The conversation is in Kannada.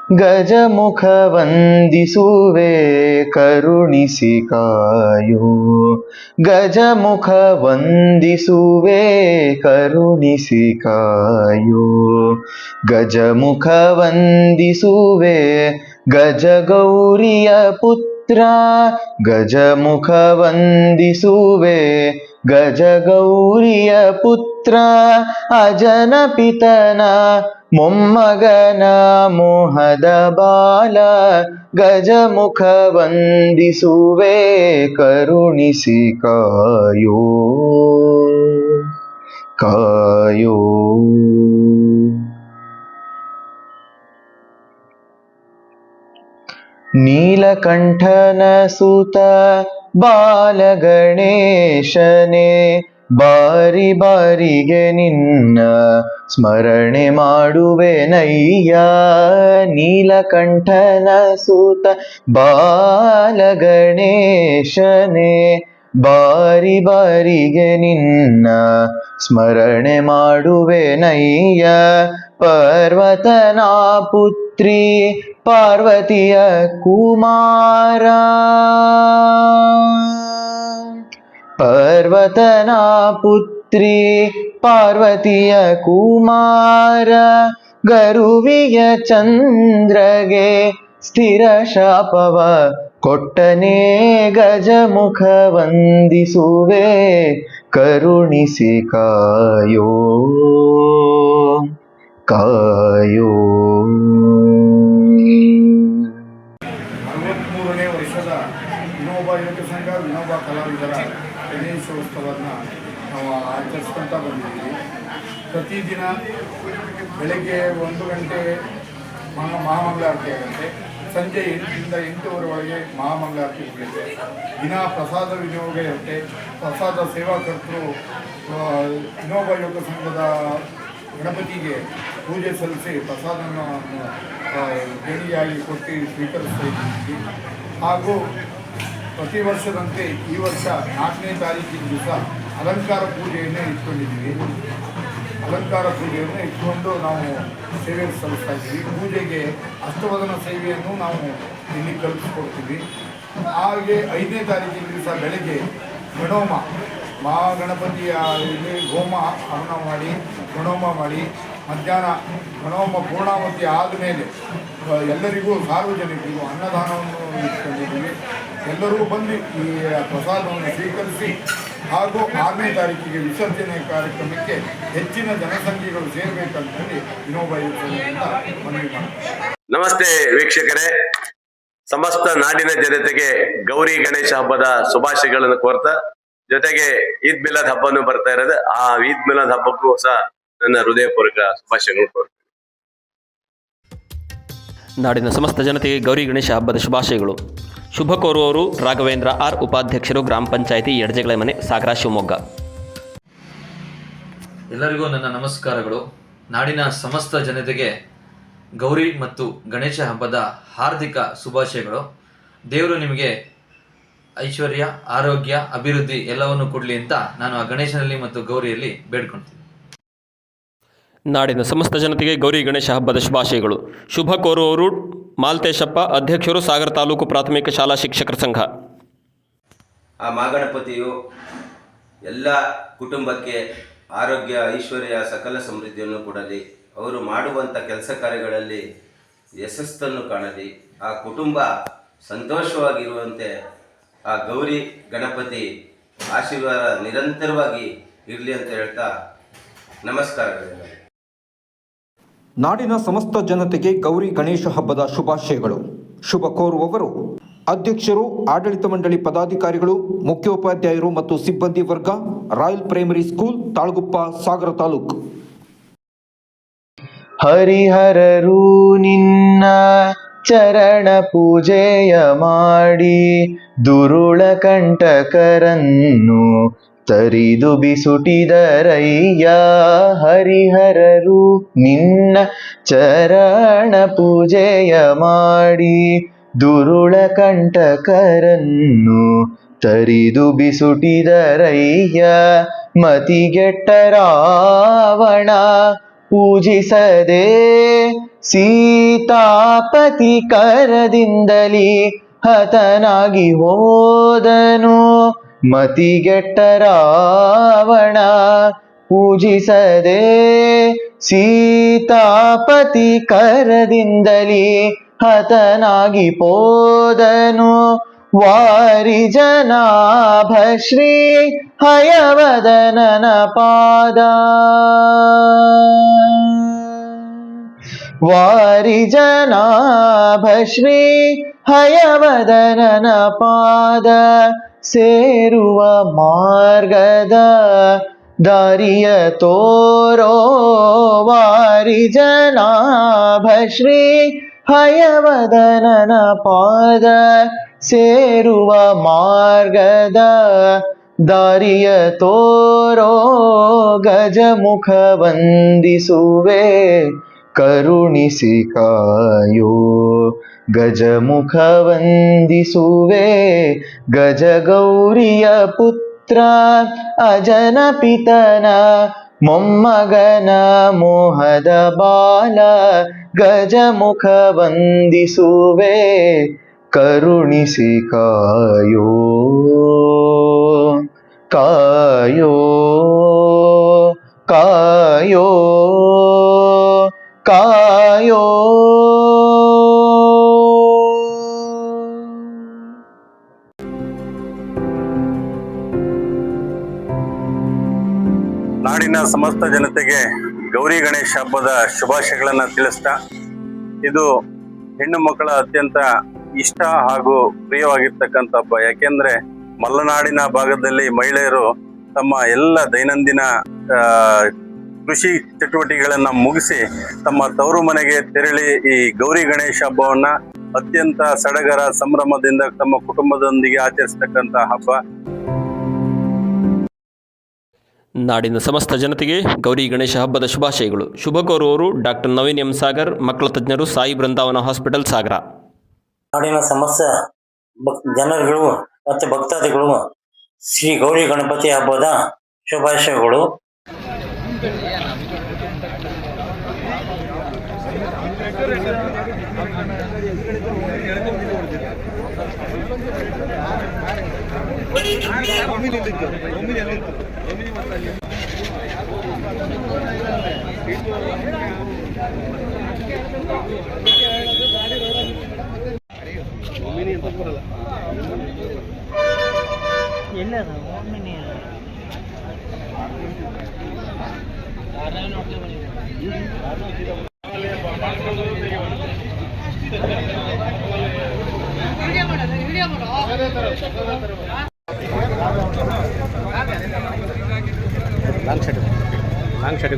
ಗಜಮುಖ ವಂದಿಸುವೆ ಕರುಣಿಸಿ ಕಾಯೋ. ಗಜಮುಖ ವಂದಿಸುವೆ ಕರುಣಿಸಿ ಕಾಯೋ. ಗಜಮುಖ ವಂದಿಸುವೆ ಗಜಗೌರಿಯ ಪುತ್ರ. ಗಜಮುಖ ವಂದಿಸುವೆ ಗಜಗೌರಿಯ ಪುತ್ರ. ಅಜನ ಪಿತನ ಮೊಮ್ಮಗನ ಮೋಹದ ಬಾಲ. ಗಜಮುಖ ವಂದಿಸುವೆ ಕರುಣಿಸಿ ಕಾಯೋ ಕಾಯೋ. ನೀಲಕಂಠನ ಸುತ ಬಾಲಗಣೇಶನೇ, ಬಾರಿ ಬಾರಿಗೆ ನಿನ್ನ ಸ್ಮರಣೆ ಮಾಡುವೆನಯ್ಯ. ನೀಲಕಂಠನ ಸುತ ಬಾಲಗಣೇಶನೇ, ಬಾರಿ ಬಾರಿಗೆ ನಿನ್ನ ಸ್ಮರಣೆ ಮಾಡುವೆನಯ್ಯ. ಪರ್ವತನ ಪುತ್ರಿ ಪಾರ್ವತಿಯ ಕುಮಾರ. ಪರ್ವತನ ಪುತ್ರಿ ಪಾರ್ವತಿಯ ಕುಮಾರ. ಗರುವಿಯ ಚಂದ್ರಗೆ ಸ್ಥಿರ ಶಾಪವ ಕೊಟ್ಟನೆ. ಗಜಮುಖ ವಂದಿಸುವೆ ಕರುಣಿಸಿ ಕಾಯೋ ಕಾಯೋ. 43ನೇ ವರ್ಷದ ವಿನೋಬ ಯುವಕ ಸಂಘ ವಿನೋಬ ಕಲಾವಿದರ ಗಣೇಶೋತ್ಸವವನ್ನು ನಾವು ಆಚರಿಸ್ಕೊಳ್ತಾ ಬಂದಿದ್ದೀವಿ. ಪ್ರತಿದಿನ ಬೆಳಗ್ಗೆ 1 ಗಂಟೆ ಮಹಾಮಂಗಳಾರತಿ ಆಗುತ್ತೆ. ಸಂಜೆ 8ರಿಂದ 8:15 ಮಹಾಮಂಗಳಾರತಿ ಮುಗಿಯುತ್ತೆ. ದಿನ ಪ್ರಸಾದ ವಿನಿಯೋಗ ಇರುತ್ತೆ. ಪ್ರಸಾದ ಸೇವಾಕರ್ತರು ವಿನೋಬ ಯುವಕ ಸಂಘದ ಗಣಪತಿಗೆ ಪೂಜೆ ಸಲ್ಲಿಸಿ ಪ್ರಸಾದವನ್ನು ದೇಣಿಗೆಯಾಗಿ ಕೊಟ್ಟು ಸ್ವೀಕರಿಸ್ತಾ ಇದ್ದೀವಿ. ಹಾಗೂ ಪ್ರತಿ ವರ್ಷದಂತೆ ಈ ವರ್ಷ 4ನೇ ತಾರೀಕಿನ ದಿವಸ ಅಲಂಕಾರ ಪೂಜೆಯನ್ನೇ ಇಟ್ಕೊಂಡಿದ್ದೀವಿ. ಅಲಂಕಾರ ಪೂಜೆಯನ್ನು ಇಟ್ಕೊಂಡು ನಾವು ಸೇವೆ ಸಲ್ಲಿಸ್ತಾ ಇದ್ದೀವಿ. ಪೂಜೆಗೆ ಅಷ್ಟವದನ ಸೇವೆಯನ್ನು ನಾವು ಇಲ್ಲಿ ಕಲ್ಪಿಸ್ಕೊಡ್ತೀವಿ. ಹಾಗೆ 5ನೇ ತಾರೀಕಿನ ದಿವಸ ಬೆಳಗ್ಗೆ ಗಣೋಮ ಮಹಾಗಣಪತಿಯ ಇಲ್ಲಿ ಹೋಮ ಹವನ ಮಾಡಿ ಗಣೋಮ ಮಾಡಿ ಮಧ್ಯಾಹ್ನ ಗಣೋಮ ಪೂರ್ಣಾವತಿ ಆದಮೇಲೆ ಎಲ್ಲರಿಗೂ ಸಾರ್ವಜನಿಕರಿಗೂ ಅನ್ನದಾನವನ್ನು ಇಟ್ಕೊಂಡಿದ್ದೀವಿ. ಎಲ್ಲರೂ ಬಂದು ಈ ಪ್ರಸಾದವನ್ನು ಸ್ವೀಕರಿಸಿ ಹಾಗೂ 6ನೇ ತಾರೀಕಿಗೆ ವಿಸರ್ಜನೆ ಕಾರ್ಯಕ್ರಮಕ್ಕೆ ಹೆಚ್ಚಿನ ಜನಸಂಖ್ಯೆಗಳು ಸೇರಬೇಕಂತೇಳಿ ವಿನೋಬ ಯೋಜನೆಯಿಂದ ಮನವಿ ಮಾಡ್ತಾರೆ. ನಮಸ್ತೆ ವೀಕ್ಷಕರೇ, ಸಮಸ್ತ ನಾಡಿನ ಜನತೆಗೆ ಗೌರಿ ಗಣೇಶ ಹಬ್ಬದ ಶುಭಾಶಯಗಳನ್ನು ಕೋರ್ತಾ, ಜೊತೆಗೆ ಈದ್ ಮಿಲಾದ್ ಹಬ್ಬನು ಬರ್ತಾ ಇರೋದು. ಆ ಈದ್ ಮಿಲಾದ್ ಹಬ್ಬಕ್ಕೂ ಸಹ ನನ್ನ ಹೃದಯಪೂರ್ವಕ ಶುಭಾಶಯಗಳು ಕೋರ್ತೀನಿ. ನಾಡಿನ ಸಮಸ್ತ ಜನತೆಗೆ ಗೌರಿ ಗಣೇಶ ಹಬ್ಬದ ಶುಭಾಶಯಗಳು. ಶುಭ ಕೋರುವವರು ರಾಘವೇಂದ್ರ ಆರ್, ಉಪಾಧ್ಯಕ್ಷರು, ಗ್ರಾಮ ಪಂಚಾಯಿತಿ ಎಡಜಗಳ ಮನೆ, ಸಾಗರ, ಶಿವಮೊಗ್ಗ. ಎಲ್ಲರಿಗೂ ನನ್ನ ನಮಸ್ಕಾರಗಳು. ನಾಡಿನ ಸಮಸ್ತ ಜನತೆಗೆ ಗೌರಿ ಮತ್ತು ಗಣೇಶ ಹಬ್ಬದ ಹಾರ್ದಿಕ ಶುಭಾಶಯಗಳು. ದೇವರು ನಿಮಗೆ ಐಶ್ವರ್ಯ, ಆರೋಗ್ಯ, ಅಭಿವೃದ್ಧಿ ಎಲ್ಲವನ್ನು ಕೊಡಲಿ ಅಂತ ನಾನು ಆ ಗಣೇಶನಲ್ಲಿ ಮತ್ತು ಗೌರಿಯಲ್ಲಿ ಬೇಡ್ಕೊಳ್ತೀನಿ. ನಾಡಿನ ಸಮಸ್ತ ಜನತೆಗೆ ಗೌರಿ ಗಣೇಶ ಹಬ್ಬದ ಶುಭಾಶಯಗಳು. ಶುಭ ಕೋರುವವರು ಮಾಲ್ತೇಶಪ್ಪ, ಅಧ್ಯಕ್ಷರು, ಸಾಗರ ತಾಲೂಕು ಪ್ರಾಥಮಿಕ ಶಾಲಾ ಶಿಕ್ಷಕರ ಸಂಘ. ಆ ಮಹಾಗಣಪತಿಯು ಎಲ್ಲ ಕುಟುಂಬಕ್ಕೆ ಆರೋಗ್ಯ, ಐಶ್ವರ್ಯ, ಸಕಲ ಸಮೃದ್ಧಿಯನ್ನು ಕೊಡಲಿ. ಅವರು ಮಾಡುವಂಥ ಕೆಲಸ ಕಾರ್ಯಗಳಲ್ಲಿ ಯಶಸ್ಸನ್ನು ಕಾಣಲಿ. ಆ ಕುಟುಂಬ ಸಂತೋಷವಾಗಿರುವಂತೆ ಆ ಗೌರಿ ಗಣಪತಿ ಆಶೀರ್ವಾದ ನಿರಂತರವಾಗಿ ಇರಲಿ ಅಂತ ಹೇಳ್ತಾ ನಮಸ್ಕಾರಗಳು. ನಾಡಿನ ಸಮಸ್ತ ಜನತೆಗೆ ಗೌರಿ ಗಣೇಶ ಹಬ್ಬದ ಶುಭಾಶಯಗಳು. ಶುಭ ಕೋರುವವರು ಅಧ್ಯಕ್ಷರು, ಆಡಳಿತ ಮಂಡಳಿ ಪದಾಧಿಕಾರಿಗಳು, ಮುಖ್ಯೋಪಾಧ್ಯಾಯರು ಮತ್ತು ಸಿಬ್ಬಂದಿ ವರ್ಗ, ರಾಯಲ್ ಪ್ರೈಮರಿ ಸ್ಕೂಲ್, ತಾಳಗುಪ್ಪ, ಸಾಗರ ತಾಲೂಕು. ಹರಿಹರರು ನಿನ್ನ ಚರಣ ಪೂಜೆಯ ಮಾಡಿ ದುರುಳ ಕಂಟಕರನ್ನು ತರಿದು ಬಿಸುಟಿದರಯ್ಯ. ಹರಿಹರರು ನಿನ್ನ ಚರಣ ಪೂಜೆಯ ಮಾಡಿ ದುರುಳ ಕಂಟಕರನ್ನು ತರಿದು ಬಿಸುಟಿದರಯ್ಯ. ಮತಿಗೆಟ್ಟ ರಾವಣ ಪೂಜಿಸದೆ ಸೀತಾಪತಿ ಕರದಿಂದಲಿ ಹತನಾಗಿ ಹೋದನು. ಮತಿಗೆಟ್ಟ ರಾವಣ ಪೂಜಿಸದೆ ಸೀತಾಪತಿ ಕರದಿಂದಲಿ ಹತನಾಗಿ ಪೋದನು. ವಾರಿಜನಾಭ ಶ್ರೀ ಹಯವದನನ ಪಾದ ವಾರಿಜನಾಭ ಶ್ರೀ ಹಯವದನನ ಪಾದ ಸೇರುವ ಮಾರ್ಗದ ದಾರಿಯ ತೋರೋ. ವಾರಿಜನಾಭ ಶ್ರೀ ಹಯವದನನ ಪಾದ ಸೇರುವ ಮಾರ್ಗದ ದಾರಿಯ ತೋರೋ. ಗಜಮುಖ ವಂದಿಸುವೆ ಕರುಣಿಸಿ ಕಾಯೋ. ಗಜಮುಖ ವಂದಿಸುವೆ ಗಜಗೌರಿಯ ಪುತ್ರ ಅಜನ ಪಿತನ ಮೊಮ್ಮಗನ ಮೋಹದ ಬಾಲ. ಗಜಮುಖ ವಂದಿಸುವೆ ಕರುಣಿಸಿ ಕಾಯೋ. ಕಾಯೋ ಕಾಯೋ ಕಾಯೋ. ನಾಡಿನ ಸಮಸ್ತ ಜನತೆಗೆ ಗೌರಿ ಗಣೇಶ ಹಬ್ಬದ ಶುಭಾಶಯಗಳನ್ನ ತಿಳಿಸ್ತಾ, ಇದು ಹೆಣ್ಣು ಮಕ್ಕಳ ಅತ್ಯಂತ ಇಷ್ಟ ಹಾಗೂ ಪ್ರಿಯವಾಗಿರ್ತಕ್ಕಂಥ ಹಬ್ಬ. ಯಾಕೆಂದ್ರೆ ಮಲೆನಾಡಿನ ಭಾಗದಲ್ಲಿ ಮಹಿಳೆಯರು ತಮ್ಮ ಎಲ್ಲ ದೈನಂದಿನ ಕೃಷಿ ಚಟುವಟಿಕೆಗಳನ್ನ ಮುಗಿಸಿ ತಮ್ಮ ತವರು ಮನೆಗೆ ತೆರಳಿ ಈ ಗೌರಿ ಗಣೇಶ ಹಬ್ಬವನ್ನ ಅತ್ಯಂತ ಸಡಗರ ಸಂಭ್ರಮದಿಂದ ತಮ್ಮ ಕುಟುಂಬದೊಂದಿಗೆ ಆಚರಿಸ್ತಕ್ಕಂಥ ಹಬ್ಬ. ನಾಡಿನ ಸಮಸ್ತ ಜನತೆಗೆ ಗೌರಿ ಗಣೇಶ ಹಬ್ಬದ ಶುಭಾಶಯಗಳು. ಶುಭ ಕೋರುವವರು ಡಾಕ್ಟರ್ ನವೀನ್ ಎಂ ಸಾಗರ್, ಮಕ್ಕಳ ತಜ್ಞರು, ಸಾಯಿ ಬೃಂದಾವನ ಹಾಸ್ಪಿಟಲ್, ಸಾಗರ. ನಾಡಿನ ಸಮಸ್ತ ಜನರುಗಳು ಮತ್ತು ಭಕ್ತಾದಿಗಳು ಶ್ರೀ ಗೌರಿ ಗಣಪತಿ ಹಬ್ಬದ ಶುಭಾಶಯಗಳು. Long shirt